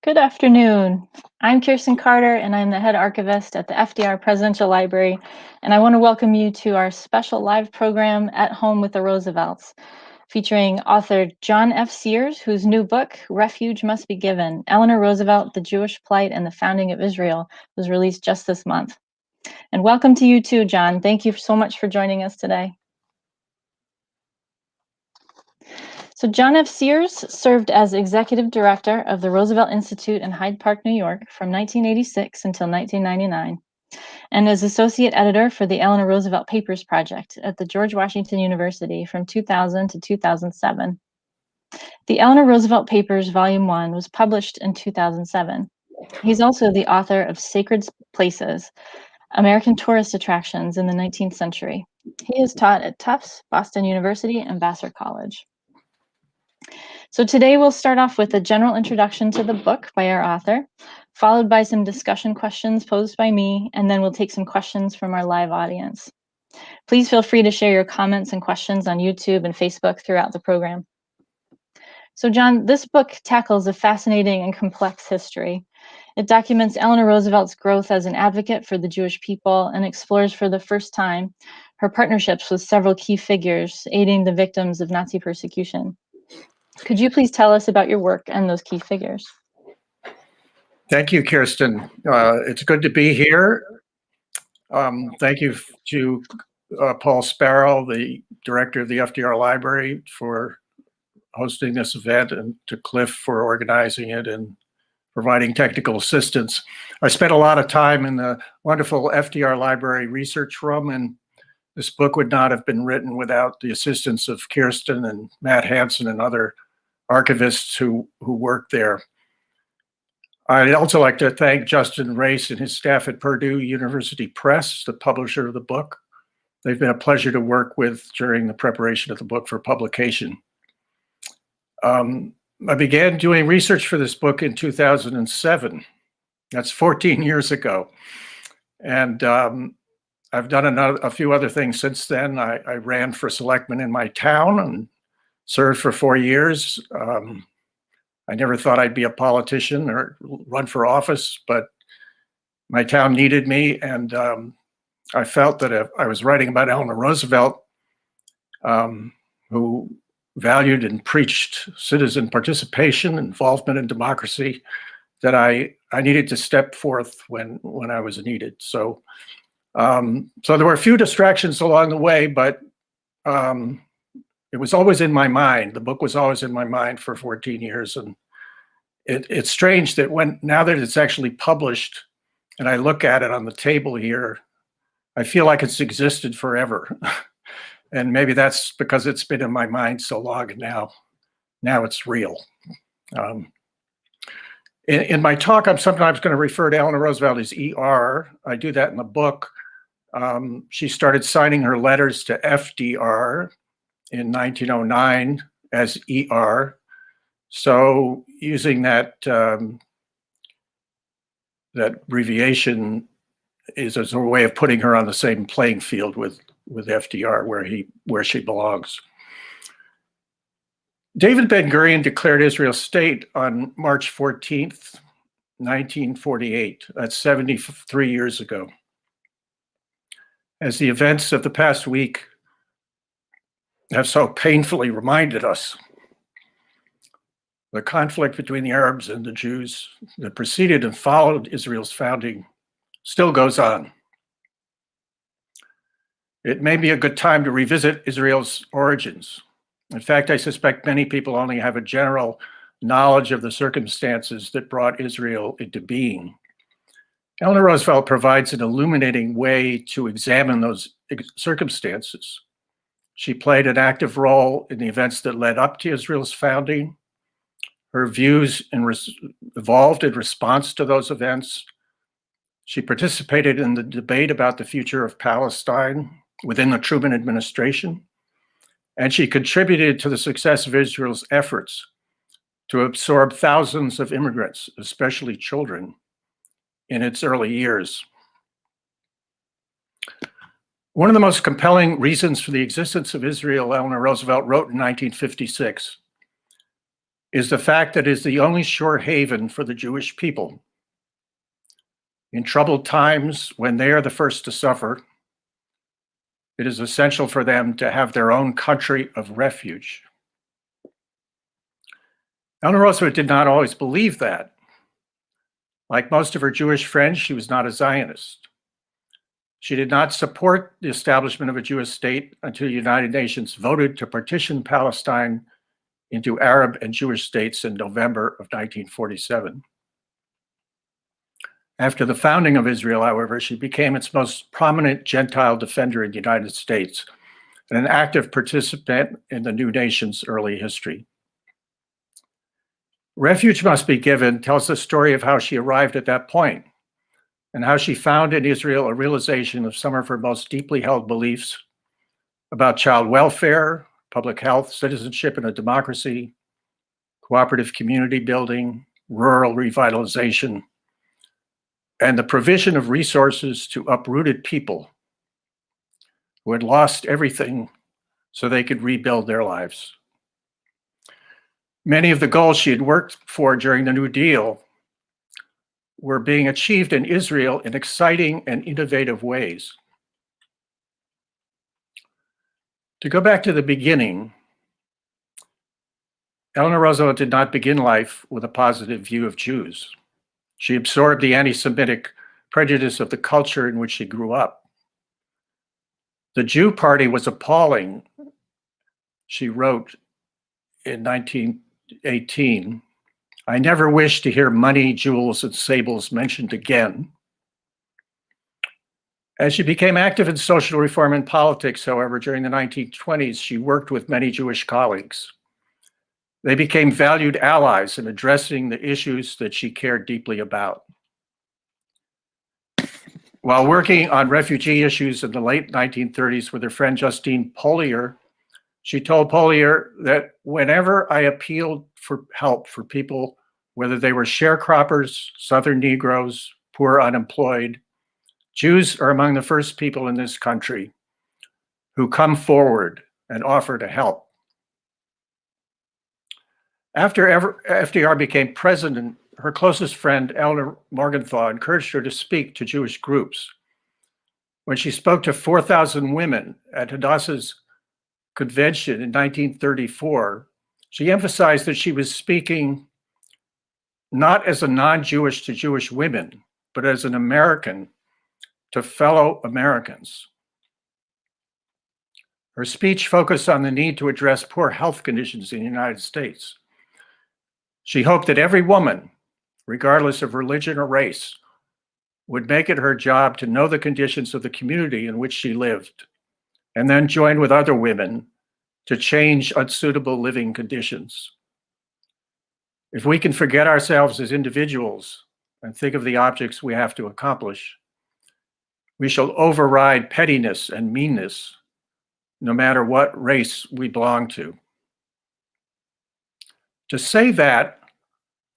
Good afternoon. I'm Kirsten Carter, and I'm the head archivist at the FDR Presidential Library, and I want to welcome you to our special live program, At Home with the Roosevelts, featuring author John F. Sears, whose new book, Refuge Must Be Given, Eleanor Roosevelt, the Jewish Plight, and the Founding of Israel, was released just this month. And welcome to you too, John. Thank you so much for joining us today. So John F. Sears served as executive director of the Roosevelt Institute in Hyde Park, New York from 1986 until 1999, and as associate editor for the Eleanor Roosevelt Papers Project at the George Washington University from 2000 to 2007. The Eleanor Roosevelt Papers Volume 1 was published in 2007. He's also the author of Sacred Places, American Tourist Attractions in the 19th Century. He is taught at Tufts, Boston University, and Vassar College. So today we'll start off with a general introduction to the book by our author, followed by some discussion questions posed by me, and then we'll take some questions from our live audience. Please feel free to share your comments and questions on YouTube and Facebook throughout the program. So John, this book tackles a fascinating and complex history. It documents Eleanor Roosevelt's growth as an advocate for the Jewish people and explores for the first time her partnerships with several key figures aiding the victims of Nazi persecution. Could you please tell us about your work and those key figures? Thank you, Kirsten. It's good to be here. Thank you to Paul Sparrow, the director of the FDR Library, for hosting this event, and to Cliff for organizing it and providing technical assistance. I spent a lot of time in the wonderful FDR Library research room, and this book would not have been written without the assistance of Kirsten and Matt Hansen and other archivists who work there. I'd also like to thank Justin Race and his staff at Purdue University Press, the publisher of the book. They've been a pleasure to work with during the preparation of the book for publication. I began doing research for this book in 2007. That's 14 years ago. And I've done a few other things since then. I ran for selectman in my town and served for 4 years. I never thought I'd be a politician or run for office, but my town needed me, and I felt that if I was writing about Eleanor Roosevelt, who valued and preached citizen participation, involvement in democracy, that I needed to step forth when I was needed. So there were a few distractions along the way, but it was always in my mind. The book was always in my mind for 14 years. And it's strange that now that it's actually published and I look at it on the table here, I feel like it's existed forever. And maybe that's because it's been in my mind so long, and now it's real. In my talk, I'm sometimes going to refer to Eleanor Roosevelt as ER. I do that in the book. She started signing her letters to FDR in 1909 as ER. So using that abbreviation is a way of putting her on the same playing field with FDR, where she belongs. David Ben-Gurion declared Israel state on March 14th, 1948. That's 73 years ago. As the events of the past week have so painfully reminded us, the conflict between the Arabs and the Jews that preceded and followed Israel's founding still goes on. It may be a good time to revisit Israel's origins. In fact, I suspect many people only have a general knowledge of the circumstances that brought Israel into being. Eleanor Roosevelt provides an illuminating way to examine those circumstances. She played an active role in the events that led up to Israel's founding. Her views evolved in response to those events. She participated in the debate about the future of Palestine within the Truman administration, and she contributed to the success of Israel's efforts to absorb thousands of immigrants, especially children, in its early years. One of the most compelling reasons for the existence of Israel, Eleanor Roosevelt wrote in 1956, is the fact that it is the only sure haven for the Jewish people. In troubled times, when they are the first to suffer, it is essential for them to have their own country of refuge. Eleanor Roosevelt did not always believe that. Like most of her Jewish friends, she was not a Zionist. She did not support the establishment of a Jewish state until the United Nations voted to partition Palestine into Arab and Jewish states in November of 1947. After the founding of Israel, however, she became its most prominent Gentile defender in the United States and an active participant in the new nation's early history. Refuge Must Be Given tells the story of how she arrived at that point and how she found in Israel a realization of some of her most deeply held beliefs about child welfare, public health, citizenship in a democracy, cooperative community building, rural revitalization, and the provision of resources to uprooted people who had lost everything so they could rebuild their lives. Many of the goals she had worked for during the New Deal were being achieved in Israel in exciting and innovative ways. To go back to the beginning, Eleanor Roosevelt did not begin life with a positive view of Jews. She absorbed the anti-Semitic prejudice of the culture in which she grew up. The Jew Party was appalling, she wrote in 1918. I never wish to hear money, jewels, and sables mentioned again. As she became active in social reform and politics, however, during the 1920s, she worked with many Jewish colleagues. They became valued allies in addressing the issues that she cared deeply about. While working on refugee issues in the late 1930s with her friend Justine Polier, she told Polier that whenever I appealed for help for people, whether they were sharecroppers, Southern Negroes, poor unemployed, Jews are among the first people in this country who come forward and offer to help. After FDR became president, her closest friend, Eleanor Morgenthau, encouraged her to speak to Jewish groups. When she spoke to 4,000 women at Hadassah's convention in 1934, she emphasized that she was speaking not as a non-Jewish to Jewish women, but as an American to fellow Americans. Her speech focused on the need to address poor health conditions in the United States. She hoped that every woman, regardless of religion or race, would make it her job to know the conditions of the community in which she lived, and then join with other women to change unsuitable living conditions. If we can forget ourselves as individuals and think of the objects we have to accomplish, we shall override pettiness and meanness, no matter what race we belong to. To say that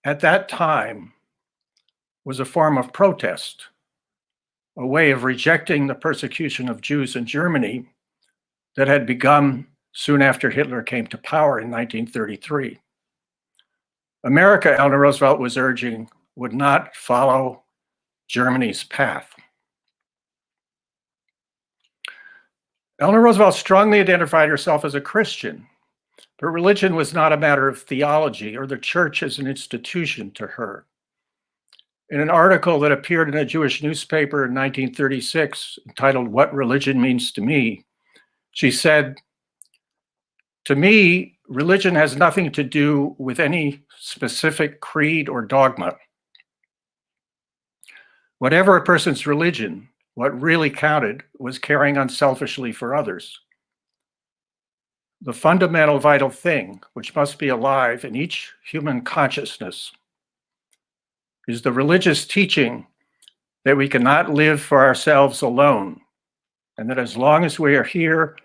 at that time was a form of protest, a way of rejecting the persecution of Jews in Germany that had begun soon after Hitler came to power in 1933. America, Eleanor Roosevelt was urging, would not follow Germany's path. Eleanor Roosevelt strongly identified herself as a Christian, but religion was not a matter of theology or the church as an institution to her. In an article that appeared in a Jewish newspaper in 1936, entitled "What Religion Means to Me," she said, "To me, religion has nothing to do with any specific creed or dogma. Whatever a person's religion, what really counted was caring unselfishly for others. The fundamental vital thing, which must be alive in each human consciousness, is the religious teaching that we cannot live for ourselves alone, and that as long as we are here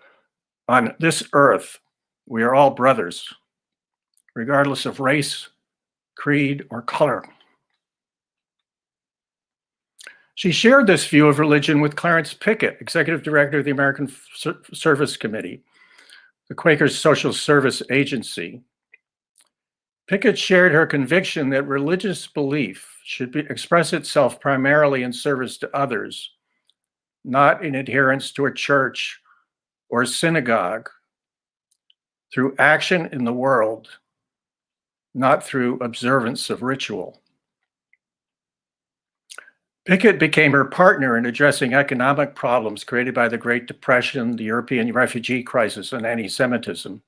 on this earth, we are all brothers, regardless of race, creed, or color." She shared this view of religion with Clarence Pickett, executive director of the American Service Committee, the Quakers' social service agency. Pickett shared her conviction that religious belief should express itself primarily in service to others, not in adherence to a church or a synagogue, through action in the world, not through observance of ritual. Pickett became her partner in addressing economic problems created by the Great Depression, the European refugee crisis, and anti-Semitism.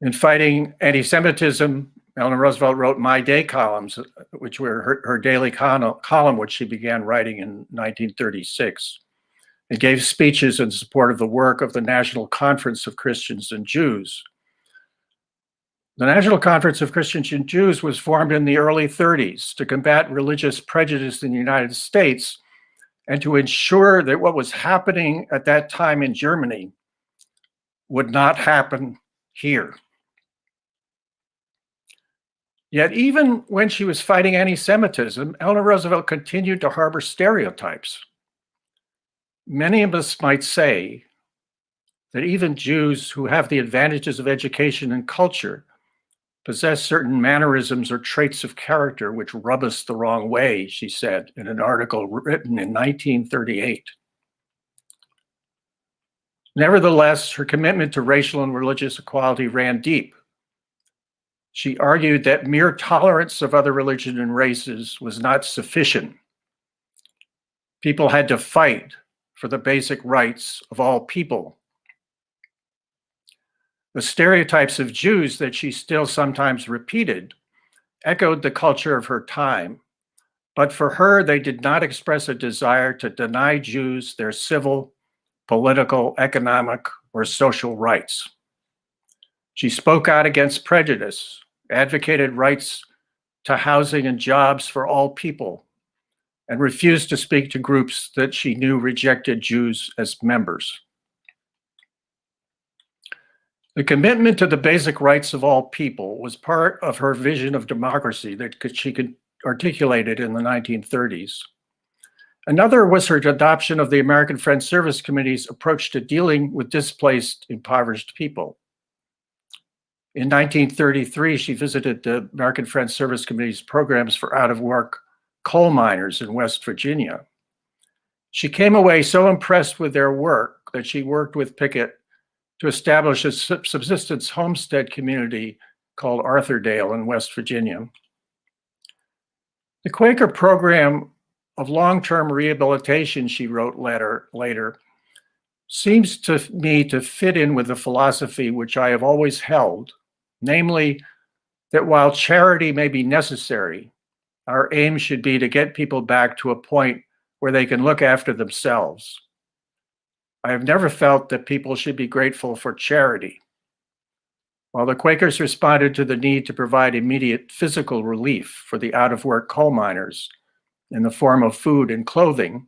In fighting anti-Semitism, Eleanor Roosevelt wrote My Day columns, which were her daily column, which she began writing in 1936. It gave speeches in support of the work of the National Conference of Christians and Jews. The National Conference of Christians and Jews was formed in the early 30s to combat religious prejudice in the United States and to ensure that what was happening at that time in Germany would not happen here. Yet even when she was fighting anti-Semitism, Eleanor Roosevelt continued to harbor stereotypes. Many of us might say that even Jews who have the advantages of education and culture possess certain mannerisms or traits of character which rub us the wrong way, she said in an article written in 1938. Nevertheless, her commitment to racial and religious equality ran deep. She argued that mere tolerance of other religions and races was not sufficient. People had to fight for the basic rights of all people. The stereotypes of Jews that she still sometimes repeated echoed the culture of her time, but for her, they did not express a desire to deny Jews their civil, political, economic, or social rights. She spoke out against prejudice, advocated rights to housing and jobs for all people, and refused to speak to groups that she knew rejected Jews as members. The commitment to the basic rights of all people was part of her vision of democracy that she could articulate it in the 1930s. Another was her adoption of the American Friends Service Committee's approach to dealing with displaced, impoverished people. In 1933, she visited the American Friends Service Committee's programs for out-of-work coal miners in West Virginia. She came away so impressed with their work that she worked with Pickett to establish a subsistence homestead community called Arthurdale in West Virginia. The Quaker program of long-term rehabilitation, she wrote later, seems to me to fit in with the philosophy which I have always held, namely that while charity may be necessary, our aim should be to get people back to a point where they can look after themselves. I have never felt that people should be grateful for charity. While the Quakers responded to the need to provide immediate physical relief for the out-of-work coal miners in the form of food and clothing,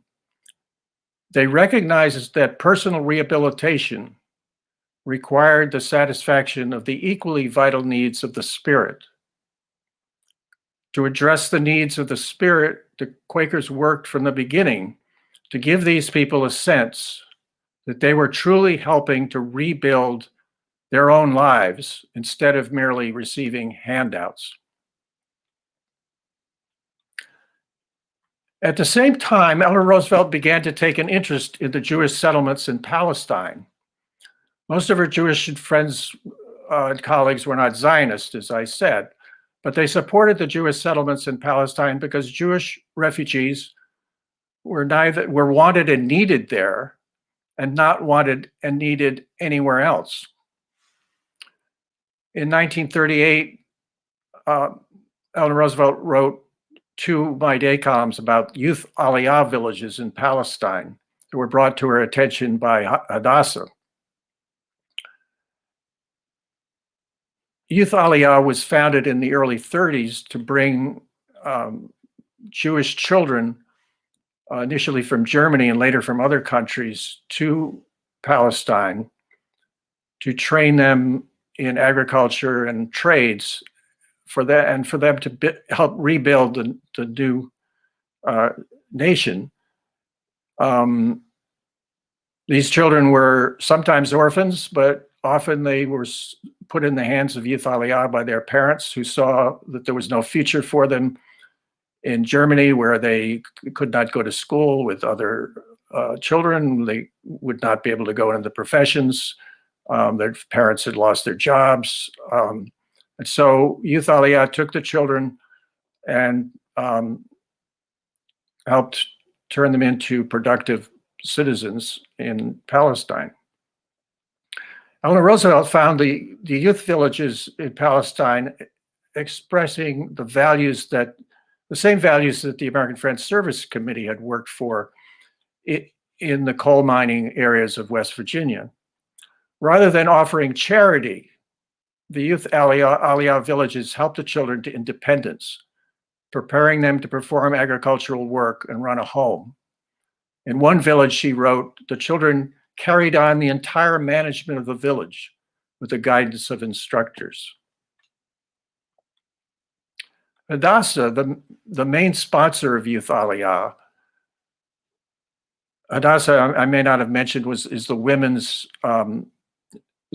they recognized that personal rehabilitation required the satisfaction of the equally vital needs of the spirit. To address the needs of the spirit, the Quakers worked from the beginning to give these people a sense that they were truly helping to rebuild their own lives instead of merely receiving handouts. At the same time, Eleanor Roosevelt began to take an interest in the Jewish settlements in Palestine. Most of her Jewish friends and colleagues were not Zionists, as I said, but they supported the Jewish settlements in Palestine because Jewish refugees were wanted and needed there, and not wanted and needed anywhere else. In 1938, Eleanor Roosevelt wrote 2 My Day columns about youth Aliyah villages in Palestine that were brought to her attention by Hadassah. Youth Aliyah was founded in the early 30s to bring Jewish children, initially from Germany and later from other countries, to Palestine to train them in agriculture and trades for them to help rebuild the new nation. These children were sometimes orphans, but often they were put in the hands of Youth Aliyah by their parents, who saw that there was no future for them in Germany, where they could not go to school with other children. They would not be able to go into professions. Their parents had lost their jobs. And so Youth Aliyah took the children and helped turn them into productive citizens in Palestine. Eleanor Roosevelt found the youth villages in Palestine expressing the same values that the American Friends Service Committee had worked for in the coal mining areas of West Virginia. Rather than offering charity, the Youth Aliyah villages helped the children to independence, preparing them to perform agricultural work and run a home. In one village, she wrote, the children carried on the entire management of the village with the guidance of instructors. Hadassah, the main sponsor of Youth Aliyah, Hadassah, I may not have mentioned, is the Women's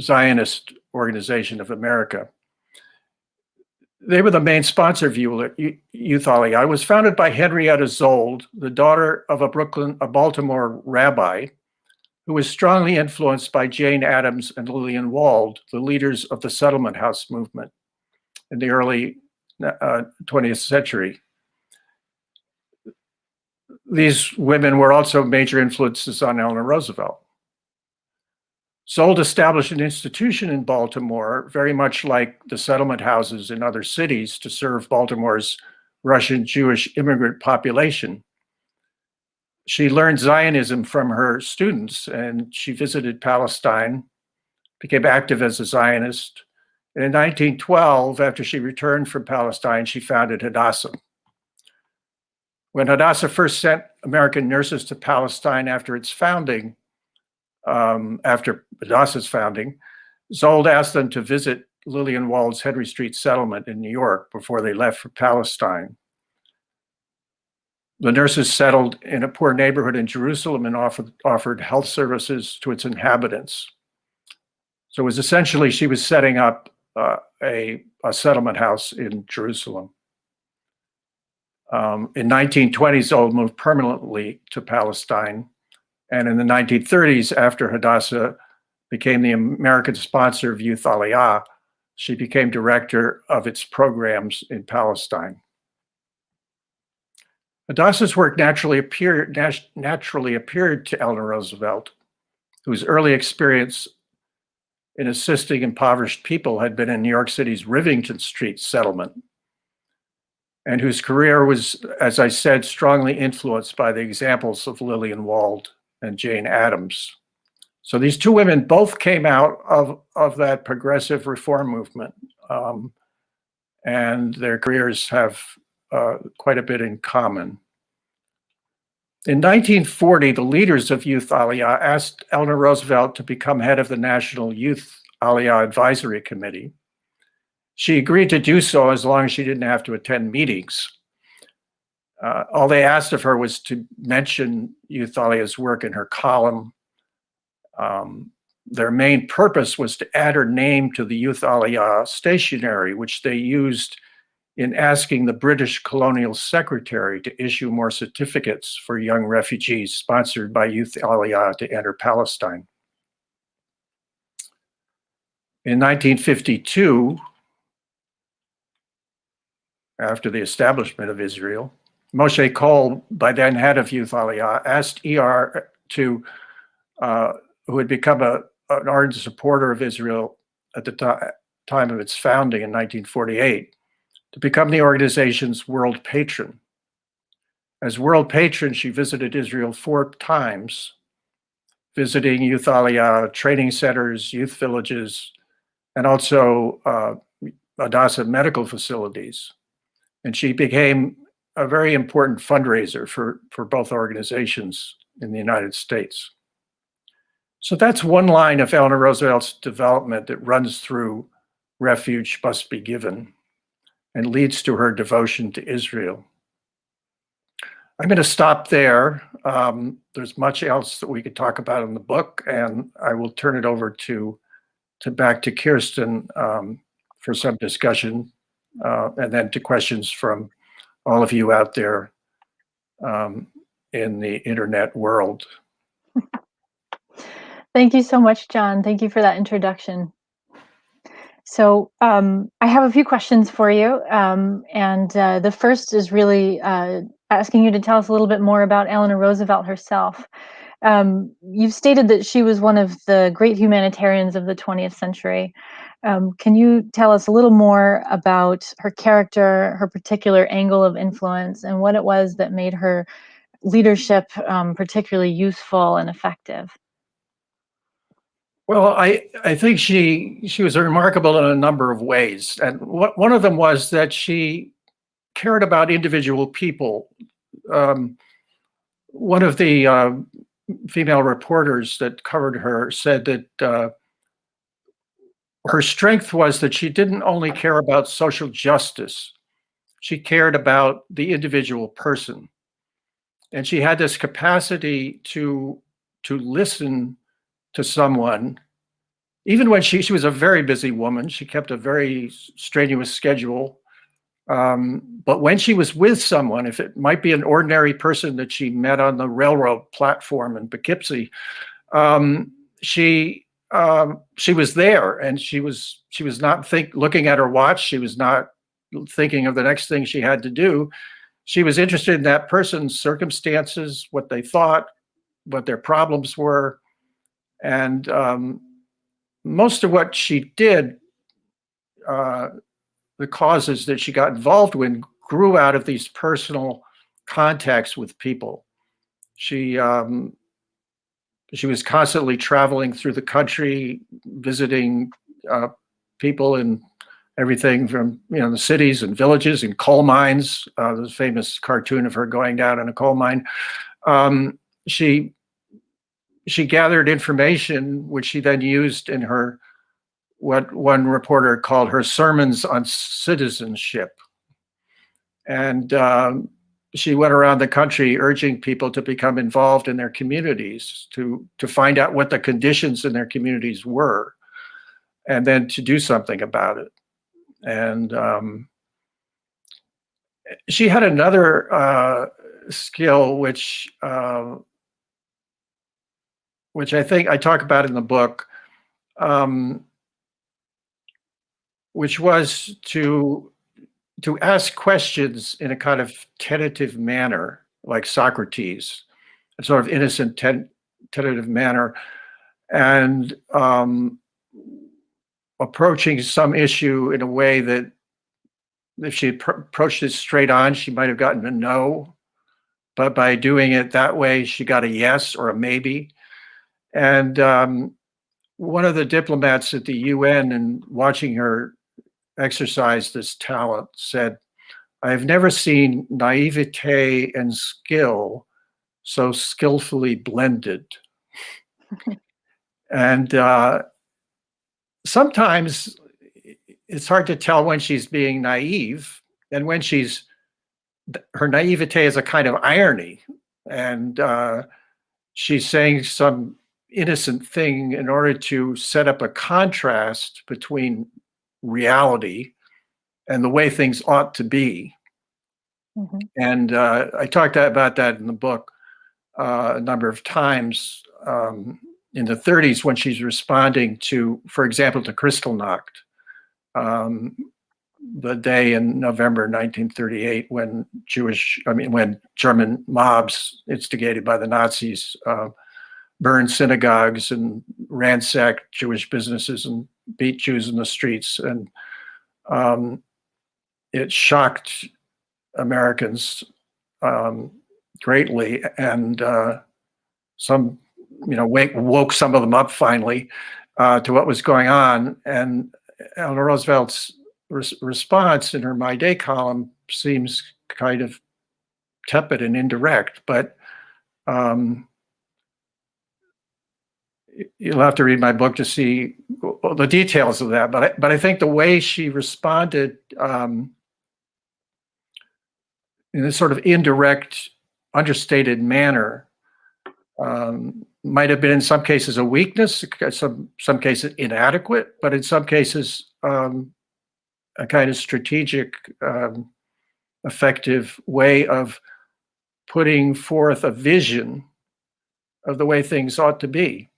Zionist Organization of America. They were the main sponsor of Youth Aliyah. It was founded by Henrietta Zold, the daughter of a Baltimore rabbi, who was strongly influenced by Jane Addams and Lillian Wald, the leaders of the settlement house movement in the early 20th century. These women were also major influences on Eleanor Roosevelt. Zold established an institution in Baltimore, very much like the settlement houses in other cities, to serve Baltimore's Russian Jewish immigrant population. She learned Zionism from her students, and she visited Palestine, became active as a Zionist. And in 1912, after she returned from Palestine, she founded Hadassah. When Hadassah first sent American nurses to Palestine after its founding, after Hadassah's founding, Zold asked them to visit Lillian Wald's Henry Street settlement in New York before they left for Palestine. The nurses settled in a poor neighborhood in Jerusalem and offered health services to its inhabitants. So it was essentially, she was setting up a settlement house in Jerusalem. In 1920s, Zold moved permanently to Palestine. And in the 1930s, after Hadassah became the American sponsor of Youth Aliyah, she became director of its programs in Palestine. Hadassah's work naturally appeared to Eleanor Roosevelt, whose early experience in assisting impoverished people had been in New York City's Rivington Street settlement, and whose career was, as I said, strongly influenced by the examples of Lillian Wald and Jane Addams. So these two women both came out of that progressive reform movement, and their careers have quite a bit in common. In 1940, the leaders of Youth Aliyah asked Eleanor Roosevelt to become head of the National Youth Aliyah Advisory Committee. She agreed to do so as long as she didn't have to attend meetings. All they asked of her was to mention Youth Aliyah's work in her column. Their main purpose was to add her name to the Youth Aliyah stationery, which they used in asking the British colonial secretary to issue more certificates for young refugees sponsored by Youth Aliyah to enter Palestine. In 1952, after the establishment of Israel, Moshe Cole, by then head of Youth Aliyah, asked ER to, who had become an ardent supporter of Israel at the time of its founding in 1948, to become the organization's world patron. As world patron, she visited Israel 4 times, visiting Youth Aliyah training centers, youth villages, and also Hadassah medical facilities. And she became a very important fundraiser for both organizations in the United States. So that's one line of Eleanor Roosevelt's development that runs through Refuge Must Be Given and leads to her devotion to Israel. I'm going to stop there. There's much else that we could talk about in the book, and I will turn it over to back to Kirsten for some discussion, and then to questions from all of you out there in the internet world. Thank you so much, John. Thank you for that introduction. So I have a few questions for you, and the first is really asking you to tell us a little bit more about Eleanor Roosevelt herself. You've stated that she was one of the great humanitarians of the 20th century. Can you tell us a little more about her character, her particular angle of influence, and what it was that made her leadership particularly useful and effective? Well, I think she was remarkable in a number of ways, and one of them was that she cared about individual people. One of the female reporters that covered her said that her strength was that she didn't only care about social justice, she cared about the individual person, and she had this capacity to listen to someone. Even when she was a very busy woman, she kept a very strenuous schedule. But when she was with someone, if it might be an ordinary person that she met on the railroad platform in Poughkeepsie, she was there, and she was not looking at her watch. She was not thinking of the next thing she had to do. She was interested in that person's circumstances, what they thought, what their problems were, and most of what she did, the causes that she got involved with, grew out of these personal contacts with people. She was constantly traveling through the country, visiting people in everything from the cities and villages and coal mines. There's a famous cartoon of her going down in a coal mine. She gathered information, which she then used in her, what one reporter called her sermons on citizenship. And she went around the country urging people to become involved in their communities, to find out what the conditions in their communities were, and then to do something about it. And she had another skill, which I think I talk about in the book, which was to ask questions in a kind of tentative manner, like Socrates, a sort of innocent, tentative manner, and approaching some issue in a way that if she approached it straight on, she might have gotten a no, but by doing it that way, she got a yes or a maybe. And one of the diplomats at the UN, and watching her exercise this talent, said, "I have never seen naivete and skill so skillfully blended." And sometimes it's hard to tell when she's being naive and when her naivete is a kind of irony, and she's saying some innocent thing in order to set up a contrast between reality and the way things ought to be. Mm-hmm. And I talked about that in the book a number of times. In the 30s, when she's responding to, for example, to Kristallnacht, the day in November 1938 when when German mobs instigated by the Nazis burned synagogues and ransacked Jewish businesses and beat Jews in the streets. And it shocked Americans greatly, and some, woke some of them up finally to what was going on. And Eleanor Roosevelt's response in her My Day column seems kind of tepid and indirect, but you'll have to read my book to see the details of that. But I think the way she responded in this sort of indirect, understated manner might have been in some cases a weakness, some cases inadequate, but in some cases a kind of strategic, effective way of putting forth a vision of the way things ought to be.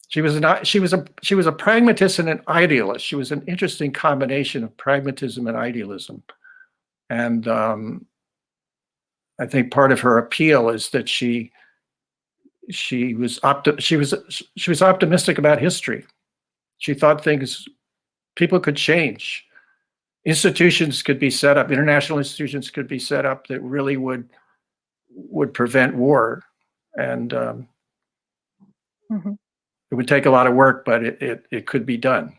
She was a pragmatist and an idealist. She was an interesting combination of pragmatism and idealism, and I think part of her appeal is that she was optimistic about history. She thought people could change. Institutions could be set up, international institutions could be set up that really would prevent war. And it would take a lot of work, but it could be done.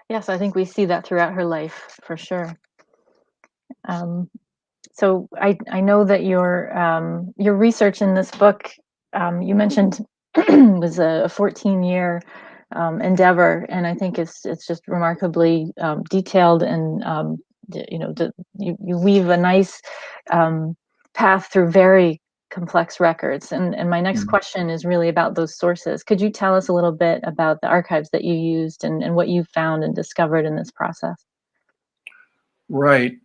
Yes, I think we see that throughout her life, for sure. So I know that your research in this book, you mentioned, was a 14-year endeavor, and I think it's just remarkably detailed, and you weave a nice path through very complex records. And my next question is really about those sources. Could you tell us a little bit about the archives that you used and what you found and discovered in this process? Right.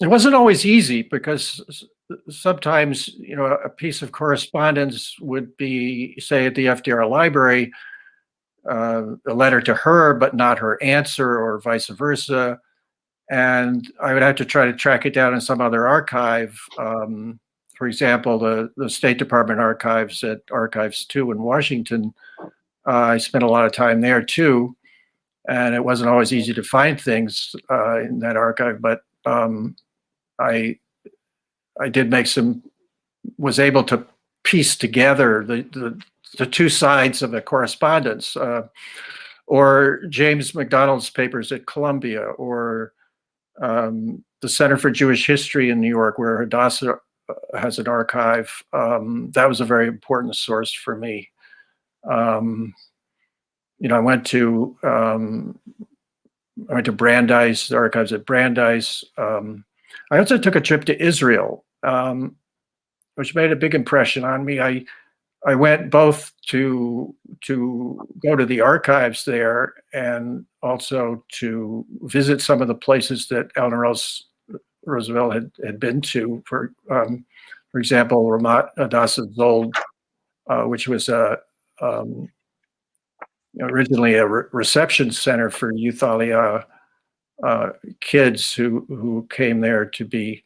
It wasn't always easy because sometimes, a piece of correspondence would be, say, at the FDR Library, a letter to her, but not her answer, or vice versa. And I would have to try to track it down in some other archive. For example, the State Department archives at Archives 2 in Washington. I spent a lot of time there too, and it wasn't always easy to find things in that archive, but I was able to piece together the two sides of the correspondence, or James McDonald's papers at Columbia, or the Center for Jewish History in New York, where Hadassah has an archive. That was a very important source for me. I went to Brandeis, the archives at Brandeis. I also took a trip to Israel, which made a big impression on me. I went both to go to the archives there and also to visit some of the places that Eleanor Roosevelt had been to. For example, Ramat Hadassah Zold, which was originally a reception center for youth aliyah kids who came there to be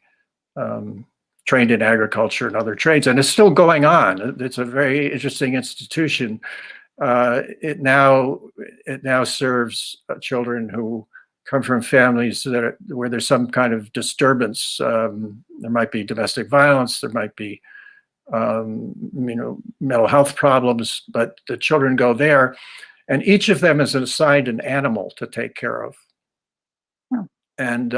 trained in agriculture and other trades, and it's still going on. It's a very interesting institution. It now serves children who come from families where there's some kind of disturbance. There might be domestic violence, there might be mental health problems, but the children go there, and each of them is assigned an animal to take care of. And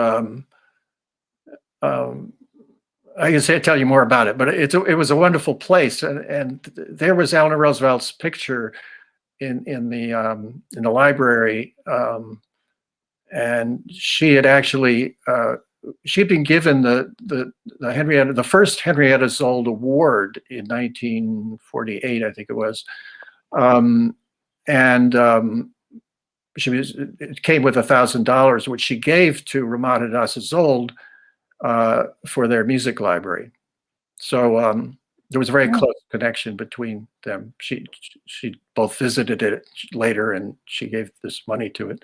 I can tell you more about it, but it was a wonderful place, and there was Eleanor Roosevelt's picture in the library, and she had actually she'd been given the first Henrietta Zold Award in 1948, I think it was, it came with $1,000, which she gave to Ramat Hadassah Zold for their music library. So there was a very close connection between them. She both visited it later, and she gave this money to it.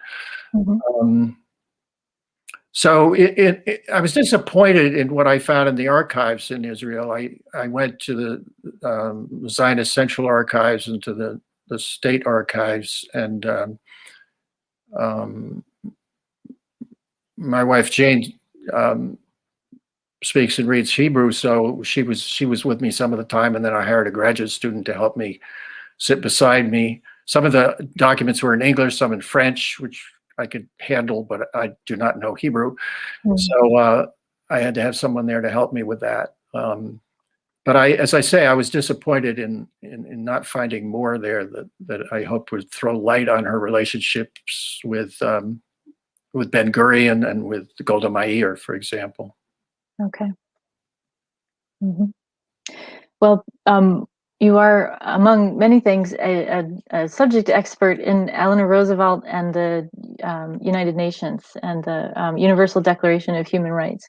So I was disappointed in what I found in the archives in Israel. I went to the Zionist Central Archives and to the state archives, and my wife Jane speaks and reads Hebrew, so she was with me some of the time, and then I hired a graduate student to help me sit beside me. Some of the documents were in English, some in French, which I could handle, but I do not know Hebrew. So I had to have someone there to help me with that. But as I say, I was disappointed in not finding more there that I hope would throw light on her relationships with Ben Gurion and with Golda Meir, for example. Okay. Well, you are, among many things, a subject expert in Eleanor Roosevelt and the United Nations and the Universal Declaration of Human Rights.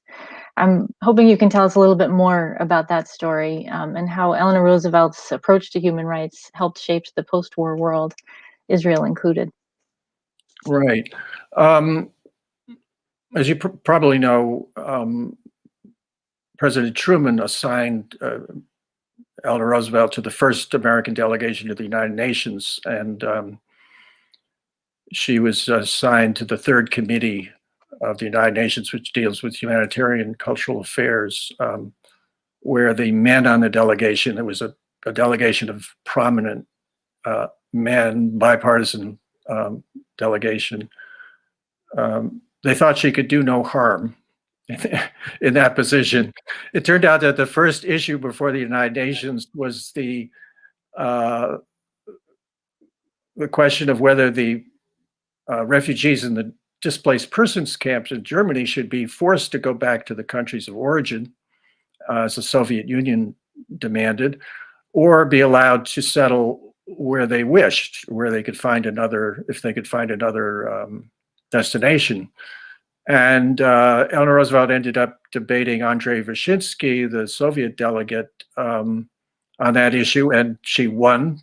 I'm hoping you can tell us a little bit more about that story and how Eleanor Roosevelt's approach to human rights helped shape the post-war world, Israel included. Right. Um, as you probably know, President Truman assigned Eleanor Roosevelt to the first American delegation to the United Nations, and she was assigned to the third committee of the United Nations, which deals with humanitarian cultural affairs, where the men on the delegation, it was a delegation of prominent men, bipartisan delegation, they thought she could do no harm in that position. It turned out that the first issue before the United Nations was the question of whether the refugees in the displaced persons camps in Germany should be forced to go back to the countries of origin, as the Soviet Union demanded, or be allowed to settle where they wished, where they could find another, if they could find another destination. And Eleanor Roosevelt ended up debating Andrei Vyshinsky, the Soviet delegate, on that issue, and she won.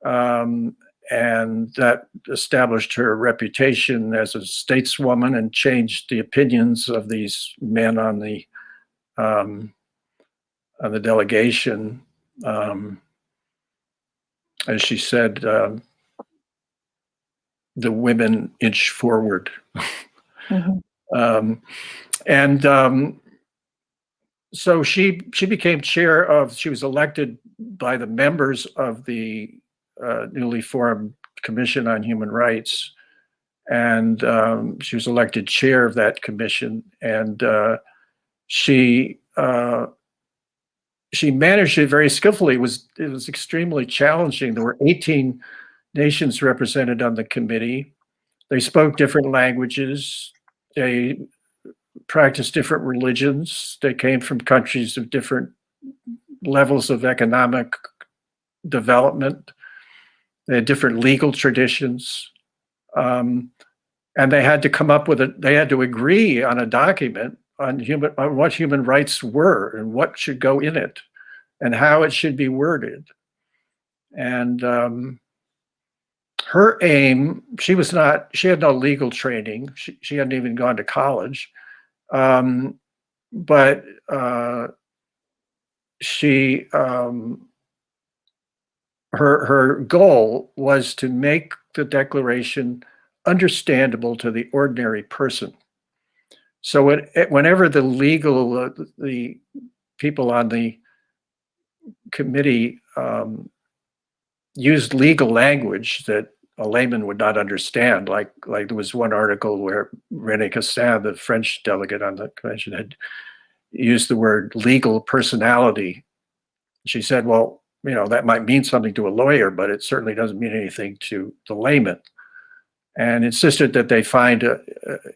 And that established her reputation as a stateswoman and changed the opinions of these men on the delegation. As she said, the women inch forward. Mm-hmm. So she became chair of, she was elected by the members of the newly formed Commission on Human Rights. And she was elected chair of that commission. And she managed it very skillfully. It was extremely challenging. There were 18 nations represented on the committee. They spoke different languages. They practiced different religions. They came from countries of different levels of economic development. They had different legal traditions. And they had to come up with they had to agree on a document on what human rights were and what should go in it and how it should be worded. And her aim, she had no legal training. She hadn't even gone to college. But her goal was to make the Declaration understandable to the ordinary person. So whenever the people on the committee used legal language that a layman would not understand, like there was one article where René Cassin, the French delegate on the convention, had used the word legal personality. She said, well, that might mean something to a lawyer, but it certainly doesn't mean anything to the layman. And insisted that they find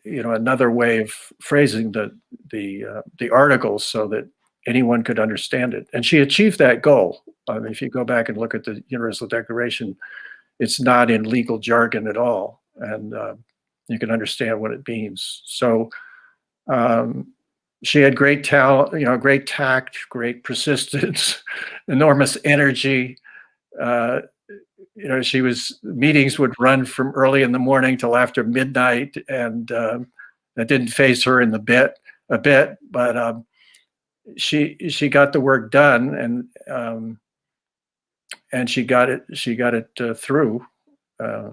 another way of phrasing the articles so that anyone could understand it. And she achieved that goal. If you go back and look at the Universal Declaration, it's not in legal jargon at all, and you can understand what it means. So she had great talent, great tact, great persistence, enormous energy. Meetings would run from early in the morning till after midnight, and that didn't faze her a bit. But she got the work done, and she got it through. It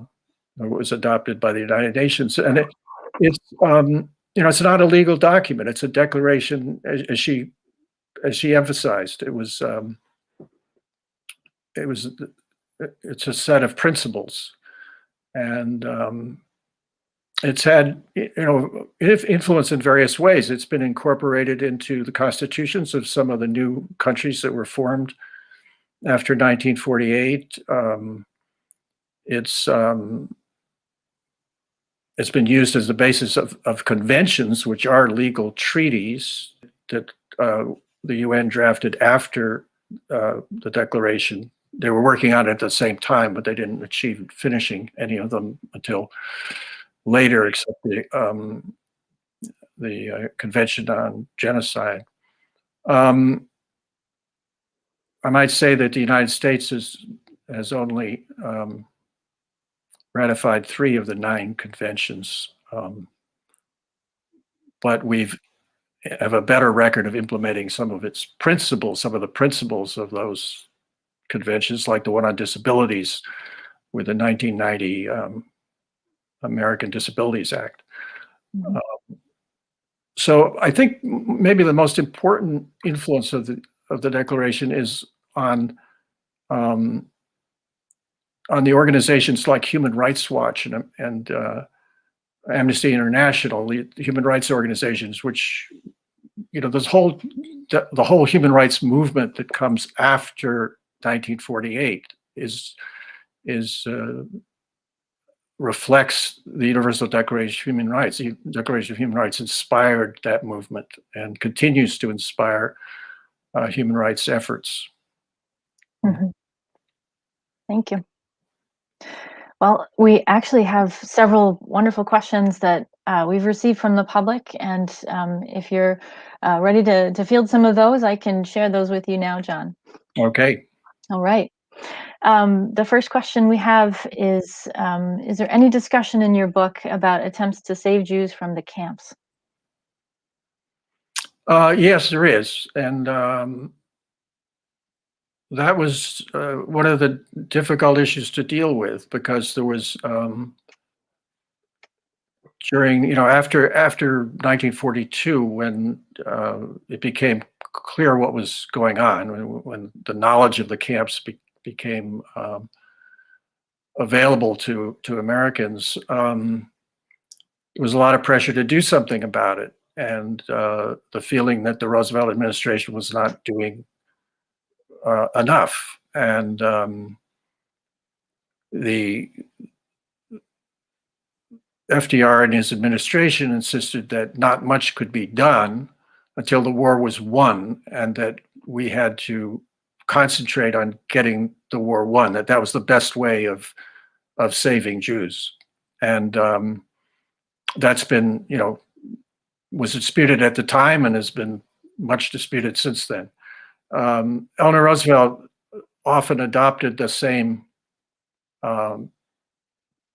was adopted by the United Nations, and it's not a legal document. It's a declaration, as she emphasized. It's a set of principles, and it's had influence in various ways. It's been incorporated into the constitutions of some of the new countries that were formed after 1948. It's been used as the basis of conventions, which are legal treaties that the UN drafted after the Declaration. They were working on it at the same time, but they didn't achieve finishing any of them until later, except the Convention on Genocide. I might say that the United States has only ratified 3 of the 9 conventions, but we've have a better record of implementing some of its principles, some of the principles of those conventions, like the one on disabilities with the 1990 American Disabilities Act. Mhm. So I think maybe the most important influence of the Declaration is on the organizations like Human Rights Watch and Amnesty International, the human rights organizations, which, you know, the whole human rights movement that comes after 1948 reflects the Universal Declaration of Human Rights. The Declaration of Human Rights inspired that movement and continues to inspire human rights efforts. Mhm. Thank you. Well, we actually have several wonderful questions that we've received from the public, and if you're ready to field some of those, I can share those with you now, John. Okay. All right. The first question we have is there any discussion in your book about attempts to save Jews from the camps? Yes, there is. And that was one of the difficult issues to deal with, because there was during, you know, after 1942, when it became clear what was going on, when the knowledge of the camps became available to Americans, there was a lot of pressure to do something about it, and the feeling that the Roosevelt administration was not doing enough, and the FDR and his administration insisted that not much could be done until the war was won, and that we had to concentrate on getting the war won, that was the best way of saving Jews. And that's been, you know, was disputed at the time and has been much disputed since then. Eleanor Roosevelt often adopted the same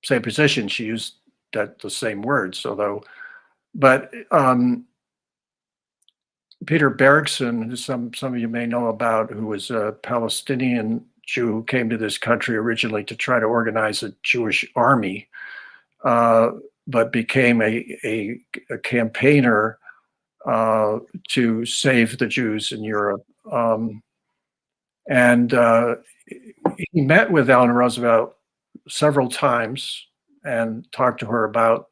position. She used the same words, but Peter Bergson, who some of you may know about, who was a Palestinian Jew who came to this country originally to try to organize a Jewish army, but became a campaigner to save the Jews in Europe. And he met with Eleanor Roosevelt several times and talked to her about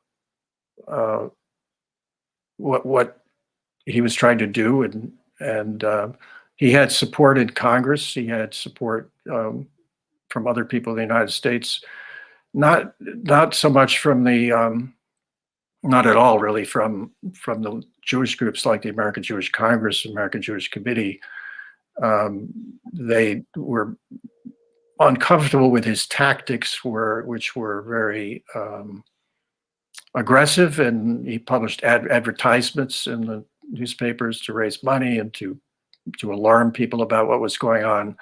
what he was trying to do, and he had support in Congress. He had support from other people in the United States, not so much from the not at all really from the Jewish groups like the American Jewish Congress, American Jewish Committee. They were uncomfortable with his tactics, which were very aggressive, and he published advertisements in the newspapers to raise money and to alarm people about what was going on.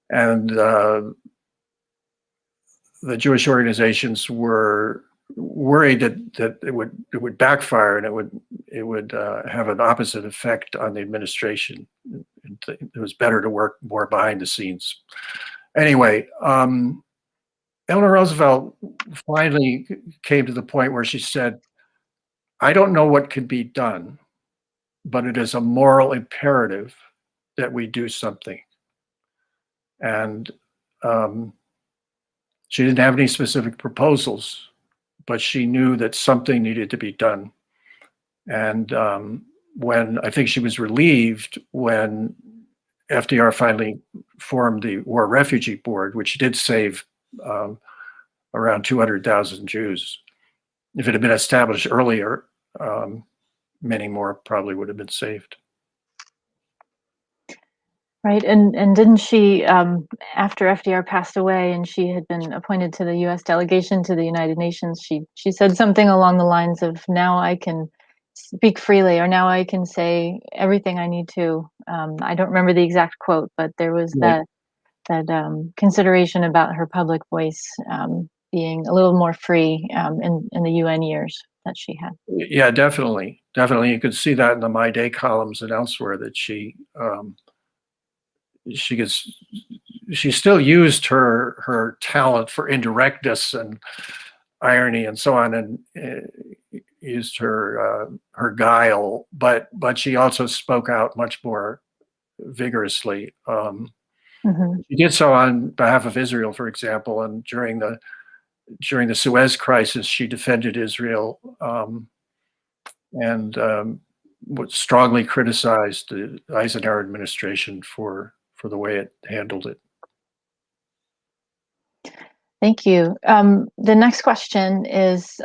And the Jewish organizations were worried that it would backfire, and it would have an opposite effect on the administration. It was better to work more behind the scenes. Anyway, Eleanor Roosevelt finally came to the point where she said, "I don't know what can be done, but it is a moral imperative that we do something." And she didn't have any specific proposals, but she knew that something needed to be done. And when I think she was relieved when FDR finally formed the War Refugee Board, which did save around 200,000 Jews. If it had been established earlier, many more probably would have been saved. Right, and didn't she, after FDR passed away and she had been appointed to the U.S. delegation to the United Nations, she said something along the lines of, "Now I can speak freely," or "Now I can say everything I need to." I don't remember the exact quote, but there was Right. that consideration about her public voice being a little more free in the UN years that she had. Yeah, definitely. Definitely. You could see that in the My Day columns and elsewhere that she gets she still used her talent for indirectness and irony and so on, and used her guile, but she also spoke out much more vigorously. Hmm. She did so on behalf of Israel, for example, and during the Suez Crisis, she defended Israel, and strongly criticized the Eisenhower administration for the way it handled it. Thank you. The next question is,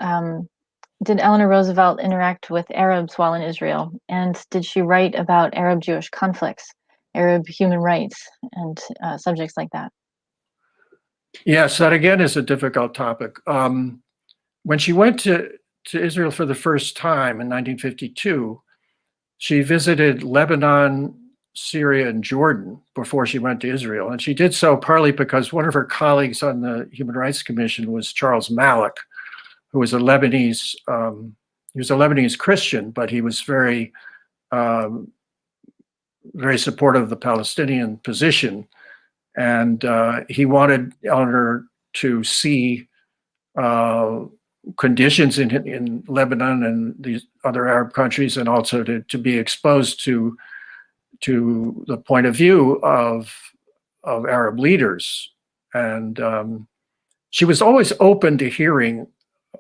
did Eleanor Roosevelt interact with Arabs while in Israel? And did she write about Arab-Jewish conflicts, Arab human rights, and subjects like that? Yes, that again is a difficult topic. When she went to Israel for the first time in 1952, she visited Lebanon, Syria, and Jordan before she went to Israel. And she did so partly because one of her colleagues on the Human Rights Commission was Charles Malik, who was a Lebanese Christian, but he was um, very supportive of the Palestinian position. And he wanted Eleanor to see conditions in Lebanon and these other Arab countries, and also to be exposed to the point of view of Arab leaders. And she was always open to hearing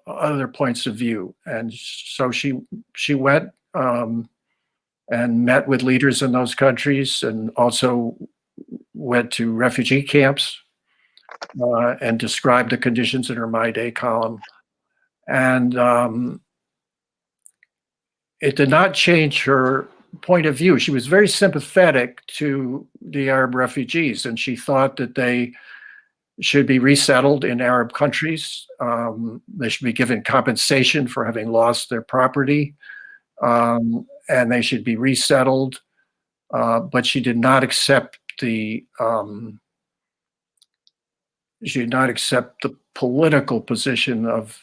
other points of view, and so she went and met with leaders in those countries, and also went to refugee camps and described the conditions in her My Day column. And it did not change her point of view. She was very sympathetic to the Arab refugees, and she thought that they should be resettled in Arab countries. They should be given compensation for having lost their property, and they should be resettled. But she did not accept the political position of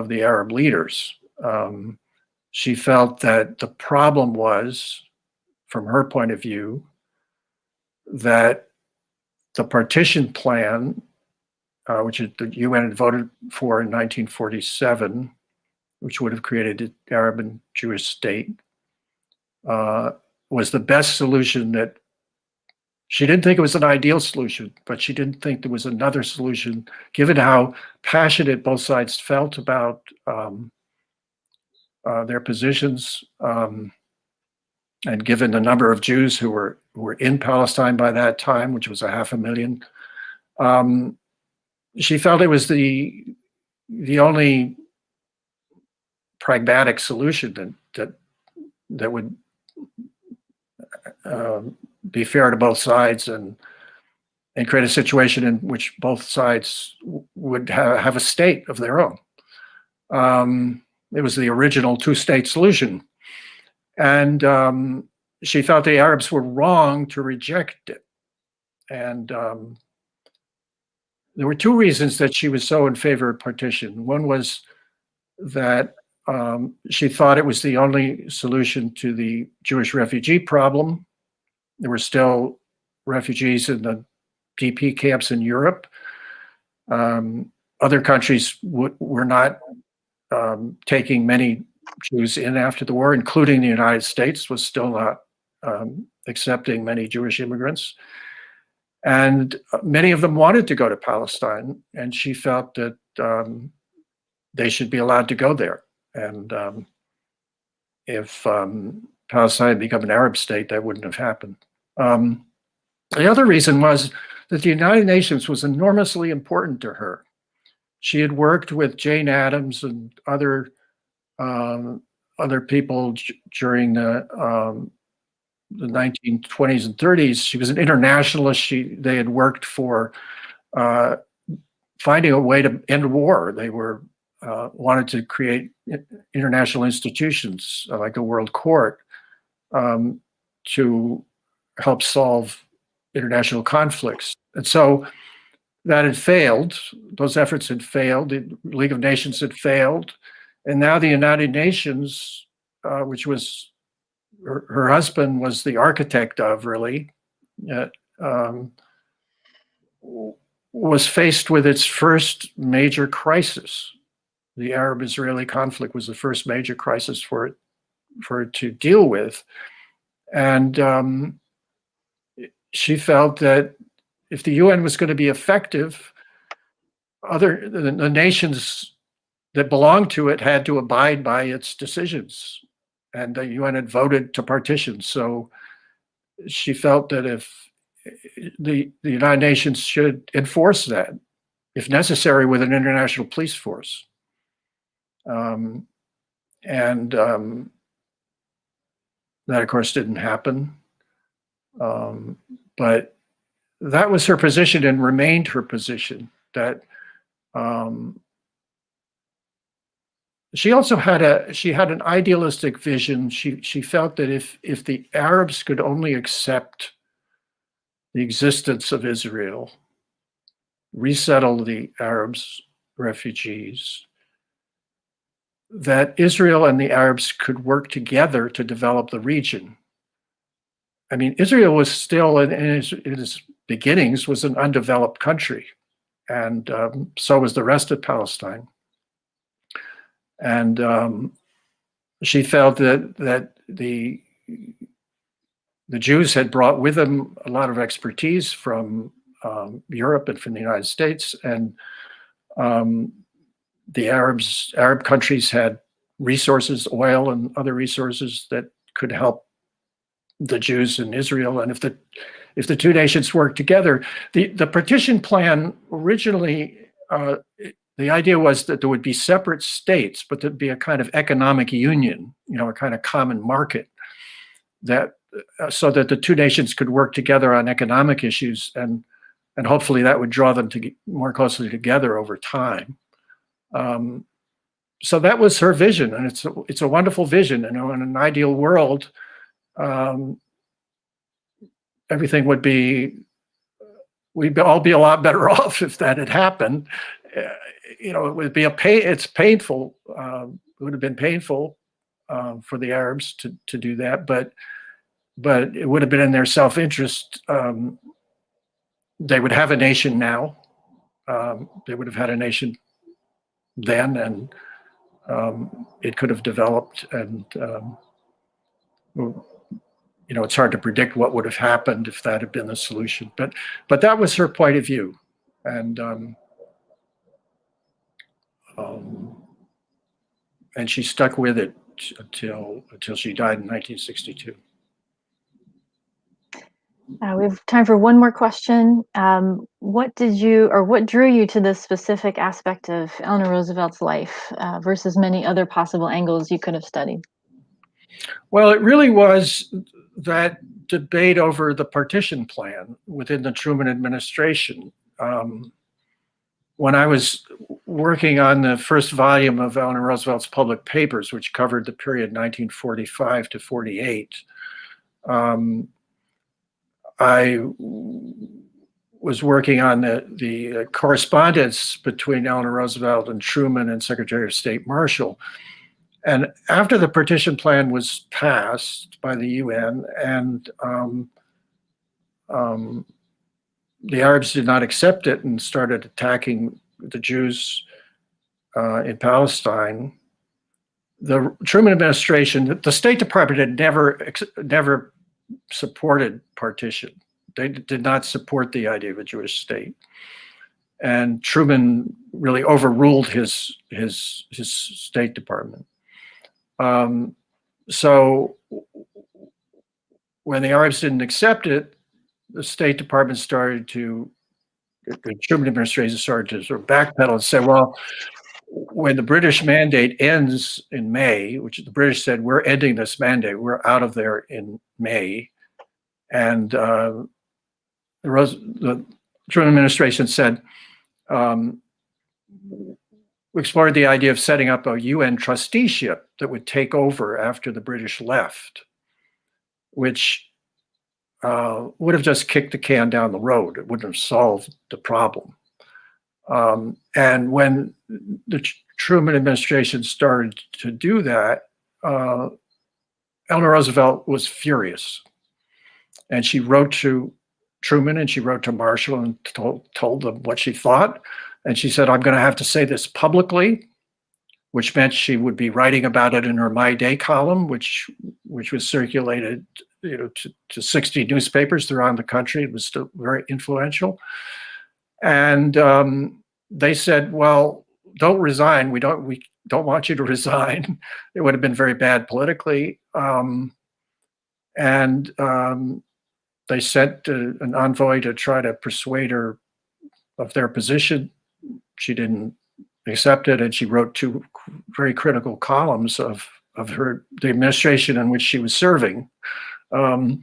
the Arab leaders. She felt that the problem was, from her point of view, that the partition plan, which the UN had voted for in 1947, which would have created an Arab and Jewish state, was the best solution. That she didn't think it was an ideal solution, but she didn't think there was another solution, given how passionate both sides felt about their positions, and given the number of Jews who were in Palestine by that time, which was 500,000. She felt it was the only pragmatic solution that would be fair to both sides, and create a situation in which both sides would have a state of their own. It was the original two-state solution. And she felt the Arabs were wrong to reject it. And there were two reasons that she was so in favor of partition. One was that she thought it was the only solution to the Jewish refugee problem. There were still refugees in the DP camps in Europe. Other countries were not taking many Jews in after the war, including the United States was still not accepting many Jewish immigrants. And many of them wanted to go to Palestine, and she felt that they should be allowed to go there. And if Palestine had become an Arab state, that wouldn't have happened. The other reason was that the United Nations was enormously important to her. She had worked with Jane Addams and other people during the the 1920s and 30s. She was an internationalist. They had worked for finding a way to end war. They were wanted to create international institutions like a world court to help solve international conflicts. And so that had failed. Those efforts had failed. The League of Nations had failed. And now the United Nations, which was her husband was the architect of, really, was faced with its first major crisis. The Arab-Israeli conflict was the first major crisis for it to deal with. And she felt that if the UN was going to be effective, the nations that belonged to it had to abide by its decisions. And the UN had voted to partition. So she felt that if the United Nations should enforce that, if necessary, with an international police force. That, of course, didn't happen. But that was her position and remained her position. That she also had an idealistic vision. She felt that if the Arabs could only accept the existence of Israel, resettle the Arabs, refugees, that Israel and the Arabs could work together to develop the region. I mean, Israel was still in its beginnings was an undeveloped country, and so was the rest of Palestine. And she felt that the Jews had brought with them a lot of expertise from Europe and from the United States, and the Arab countries had resources, oil and other resources that could help the Jews in Israel. And if the two nations worked together, the partition plan originally, the idea was that there would be separate states, but there'd be a kind of economic union, a kind of common market, that so that the two nations could work together on economic issues, and hopefully that would draw them more closely together over time. So that was her vision, and it's a wonderful vision. In an ideal world, everything we'd all be a lot better off if that had happened. It would be it's painful. It would have been painful for the Arabs to do that, but it would have been in their self-interest. They would have a nation now. They would have had a nation then, and it could have developed. And it's hard to predict what would have happened if that had been the solution. But that was her point of view, and she stuck with it until she died in 1962. We have time for one more question. What drew you to this specific aspect of Eleanor Roosevelt's life versus many other possible angles you could have studied? Well, it really was that debate over the partition plan within the Truman administration. When I was working on the first volume of Eleanor Roosevelt's public papers, which covered the period 1945 to 48, I was working on the correspondence between Eleanor Roosevelt and Truman and Secretary of State Marshall. And after the partition plan was passed by the UN, and the Arabs did not accept it and started attacking the Jews in Palestine, the Truman administration, the State Department had never supported partition. They did not support the idea of a Jewish state. And Truman really overruled his State Department. So when the Arabs didn't accept it, the State Department the Truman administration started to sort of backpedal and say, well, when the British mandate ends in May, which the British said, we're ending this mandate, we're out of there in May, And the Truman administration said, we explored the idea of setting up a UN trusteeship that would take over after the British left, which would have just kicked the can down the road. It wouldn't have solved the problem. And when the Truman administration started to do that, Eleanor Roosevelt was furious. And she wrote to Truman and she wrote to Marshall and told them what she thought. And she said, I'm going to have to say this publicly, which meant she would be writing about it in her My Day column, which was circulated to 60 newspapers around the country. It was still very influential. And they said, well, don't resign. We don't want you to resign. It would have been very bad politically. They sent an envoy to try to persuade her of their position. She didn't accept it, and she wrote 2 very critical columns of the administration in which she was serving. It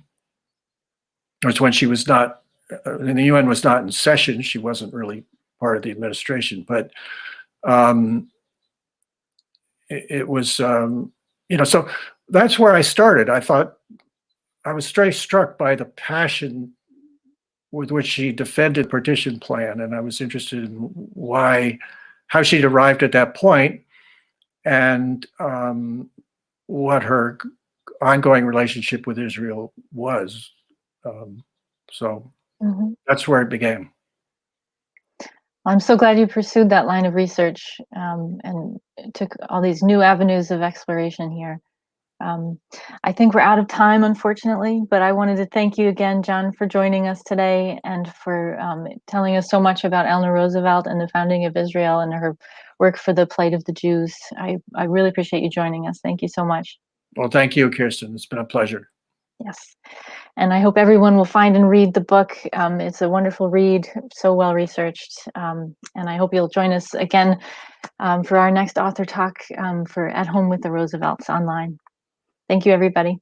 was when she was not, and the UN was not in session. She wasn't really part of the administration, but it was, so that's where I started. I thought, I was very struck by the passion with which she defended the partition plan, and I was interested in how she'd arrived at that point, and what her ongoing relationship with Israel was. That's where it began. I'm so glad you pursued that line of research and took all these new avenues of exploration here. I think we're out of time, unfortunately, but I wanted to thank you again, John, for joining us today and for telling us so much about Eleanor Roosevelt and the founding of Israel and her work for the plight of the Jews. I really appreciate you joining us. Thank you so much. Well, thank you, Kirsten. It's been a pleasure. Yes. And I hope everyone will find and read the book. It's a wonderful read, so well researched. And I hope you'll join us again for our next author talk for At Home with the Roosevelts online. Thank you, everybody.